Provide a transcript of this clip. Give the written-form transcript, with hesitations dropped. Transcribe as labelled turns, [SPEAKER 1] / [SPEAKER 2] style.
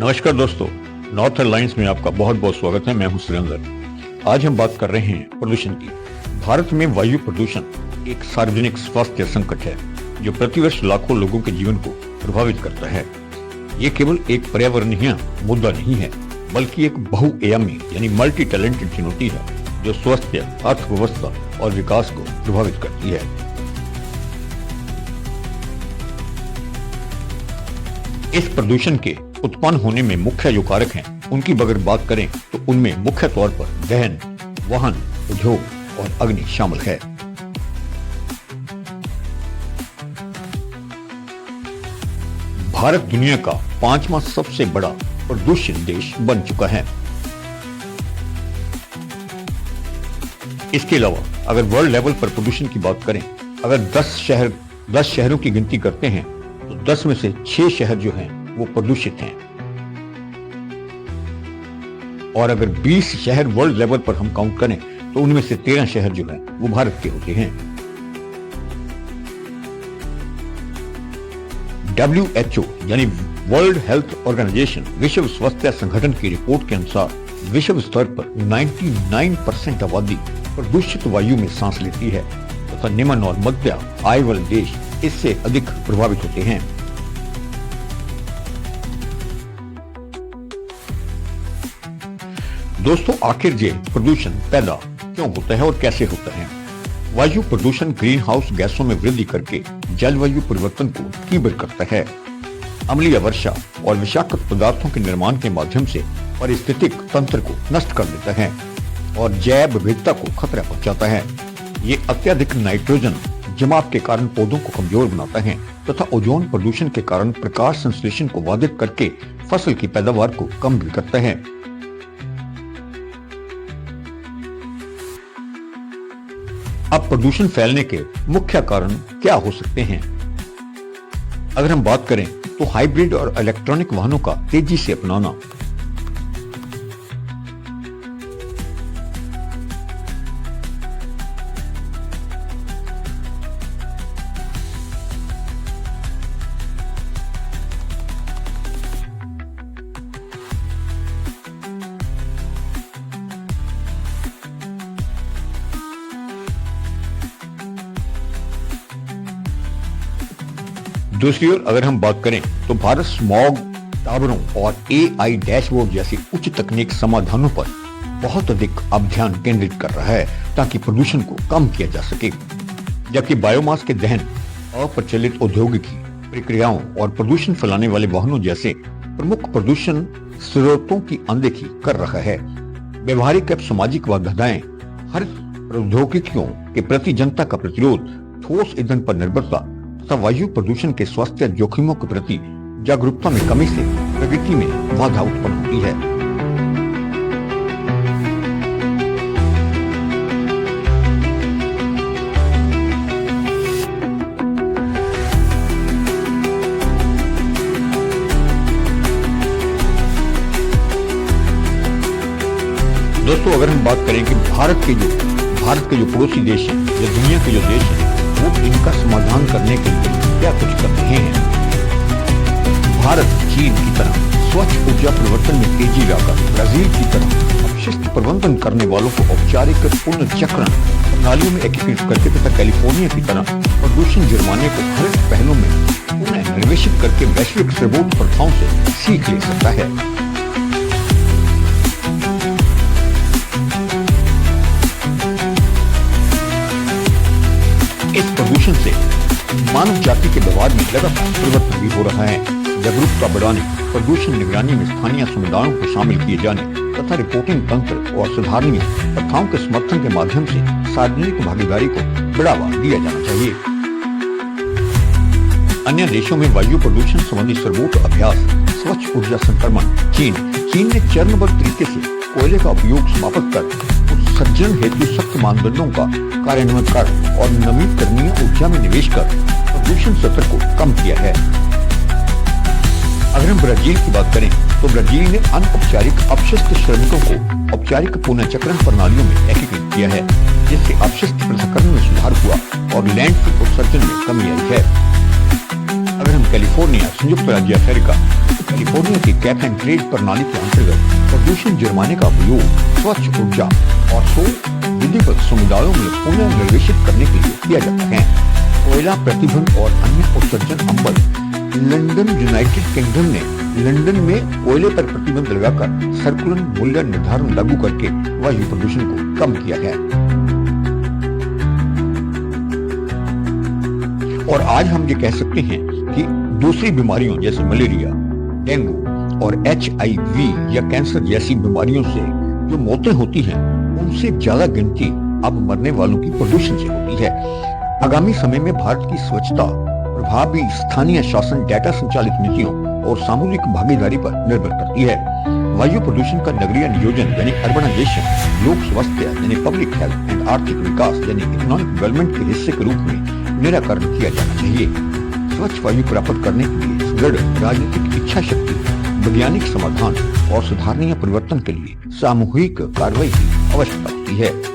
[SPEAKER 1] नमस्कार दोस्तों, north alliance में आपका बहुत बहुत स्वागत है। मैं हूं सुरेंद्र। आज हम बात कर रहे हैं प्रदूषण की। भारत में वायु प्रदूषण एक सार्वजनिक स्वास्थ्य संकट है जो प्रतिवर्ष लाखों लोगों के जीवन को प्रभावित करता है। ये केवल एक पर्यावरणीय मुद्दा नहीं है, बल्कि एक बहुआयामी यानी मल्टी टैलेंटेड चुनौती है जो स्वास्थ्य, अर्थव्यवस्था और विकास को प्रभावित करती है। इस प्रदूषण के उत्पन्न होने में मुख्य जो कारक हैं, उनकी अगर बात करें तो उनमें मुख्य तौर पर दहन, वाहन, उद्योग और अग्नि शामिल है। भारत दुनिया का 5वां सबसे बड़ा प्रदूषित देश बन चुका है। इसके अलावा अगर वर्ल्ड लेवल पर प्रदूषण की बात करें, अगर 10 शहरों की गिनती करते हैं तो 10 में से 6 शहर जो हैं वो प्रदूषित हैं। और अगर 20 शहर वर्ल्ड लेवल पर हम काउंट करें तो उनमें से 13 शहर जो हैं वो भारत के होते हैं। WHO यानी वर्ल्ड हेल्थ ऑर्गेनाइजेशन, विश्व स्वास्थ्य संगठन की रिपोर्ट के अनुसार विश्व स्तर पर 99% आबादी प्रदूषित वायु में सांस लेती है तथा निम्न और मध्य आय वाले देश इससे अधिक प्रभावित होते हैं। दोस्तों, आखिर ये प्रदूषण पैदा क्यों होता है और कैसे होता है? वायु प्रदूषण ग्रीन हाउस गैसों में वृद्धि करके जलवायु परिवर्तन को तीव्र करता है। अम्लीय वर्षा और विषाक्त पदार्थों के निर्माण के माध्यम से पारिस्थितिक तंत्र को नष्ट कर देता है और जैव विविधता को खतरा पहुंचाता है। ये अत्यधिक नाइट्रोजन जमाव के कारण पौधों को कमजोर बनाता है तथा ओजोन प्रदूषण के कारण प्रकाश संश्लेषण को बाधित करके फसल की पैदावार को कम भी करता है। अब प्रदूषण फैलने के मुख्य कारण क्या हो सकते हैं? अगर हम बात करें तो हाइब्रिड और इलेक्ट्रॉनिक वाहनों का तेजी से अपनाना, दूसरी ओर अगर हम बात करें तो भारत स्मॉग टावरों और AI डैशबोर्ड जैसी उच्च तकनीक समाधानों पर बहुत अधिक अब ध्यान केंद्रित कर रहा है ताकि प्रदूषण को कम किया जा सके। जबकि बायोमास के दहन, अप्रचलित औद्योगिकी प्रक्रियाओं और प्रदूषण फैलाने वाले वाहनों जैसे प्रमुख प्रदूषण स्रोतों की अनदेखी कर रहा है। व्यवहारिक एवं सामाजिक बाधाएं, हरित प्रौद्योगिकियों के प्रति जनता का प्रतिरोध, ठोस ईंधन पर निर्भरता तथा वायु प्रदूषण के स्वास्थ्य जोखिमों के प्रति जागरूकता में कमी से प्रगति में बाधा उत्पन्न होती है। दोस्तों, अगर हम बात करें कि भारत के जो पड़ोसी देश हैं, जो दुनिया के जो देश हैं, वो इनका समाधान करने के लिए क्या कुछ कर रहे हैं। भारत चीन की तरह स्वच्छ ऊर्जा परिवर्तन में तेजी लाकर ब्राजील की तरह अपशिष्ट प्रबंधन करने वालों को औपचारिक पुनर्चक्रण प्रणालियों में एकीकृत करके तथा कैलिफोर्निया की तरह प्रदूषण जुर्माने को हरित पहलों में पुनः निर्वेशित करके वैश्विक सर्वोच्च प्रथाओं से सीख ले सकता है। इस प्रदूषण से मानव जाति के व्यवहार में लगातार परिवर्तन भी हो रहा है। जागरूकता बढ़ाने, प्रदूषण निगरानी में स्थानीय समुदायों को शामिल किए जाने तथा रिपोर्टिंग तंत्र और सुधारणीय प्रथाओं के समर्थन के माध्यम से सार्वजनिक भागीदारी को बढ़ावा दिया जाना चाहिए। अन्य देशों में वायु प्रदूषण संबंधी सर्वोच्च अभ्यास स्वच्छ ऊर्जा संक्रमण चीन ने चरणबद्ध तरीके से कोयले का उपयोग समाप्त कर उत्सर्जन हेतु सख्त मानदंडों का कार्यान्वयन कर और नवीकरणीय ऊर्जा में निवेश कर प्रदूषण स्तर को कम किया है। अगर हम ब्राजील की बात करें तो ब्राजील ने अनौपचारिक अपशिष्ट श्रमिकों को औपचारिक पुनर्चक्रण प्रणालियों में एकीकृत किया है, जिससे अपशिष्ट पृथक्करण में सुधार हुआ और लैंडफिल उत्सर्जन में कमी आई है। अगर हम कैलिफोर्निया, संयुक्त राज्य अमेरिका, कैलिफोर्निया की कैप एंड ट्रेड प्रणाली के अंतर्गत प्रदूषण जुर्माने का उपयोग स्वच्छ ऊर्जा और सौर विधिवत समुदायों में पुनर्निवेशित करने के लिए किया जाता है। कोयला प्रतिबंध और अन्य उत्सर्जन अम्बल लंदन यूनाइटेड किंगडम ने लंदन में कोयले पर प्रतिबंध लगाकर सर्कुलर मूल्य निर्धारण लागू करके वायु प्रदूषण को कम किया है। और आज हम ये कह सकते हैं कि दूसरी बीमारियों जैसे मलेरिया, डेंगू और HIV या कैंसर जैसी बीमारियों से जो मौतें होती हैं, उनसे ज्यादा गिनती अब मरने वालों की प्रदूषण से होती है। आगामी समय में भारत की स्वच्छता प्रभावी स्थानीय शासन, डेटा संचालित नीतियों और सामूहिक भागीदारी पर निर्भर करती है। वायु प्रदूषण का नगरीय नियोजन यानी अर्बनाइजेशन, लोक स्वास्थ्य यानी पब्लिक हेल्थ एंड आर्थिक विकास यानी इकोनॉमिक डेवलपमेंट के हिस्से के रूप में निराकरण किया जाना चाहिए। स्वच्छ वायु प्राप्त करने के लिए सुदृढ़ राजनीतिक इच्छा शक्ति, वैज्ञानिक समाधान और सुधारणीय परिवर्तन के लिए सामूहिक कार्रवाई की आवश्यकता होती है।